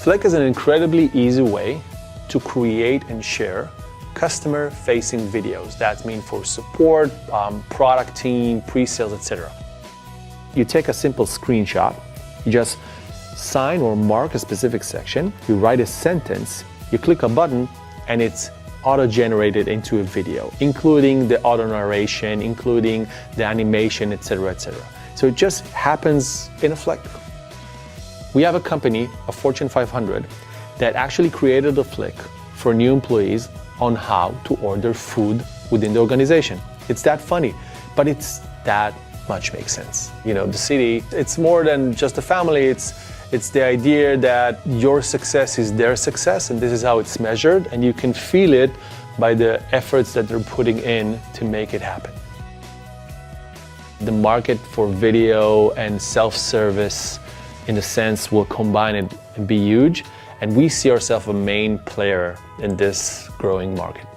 Fleeq is an incredibly easy way to create and share customer-facing videos. That means for support, product team, pre-sales, etc. You take a simple screenshot, you just sign or mark a specific section, you write a sentence, you click a button, and it's auto-generated into a video, including the auto-narration, including the animation, etc., etc. So it just happens in a Fleeq. We have a company, a Fortune 500, that actually created a Fleeq for new employees on how to order food within the organization. It's that funny, but it's that much makes sense. You know, the Citi, it's more than just a family, it's the idea that your success is their success, and this is how it's measured, and you can feel it by the efforts that they're putting in to make it happen. The market for video and self-service, in a sense, will combine and be huge, and we see ourselves a main player in this growing market.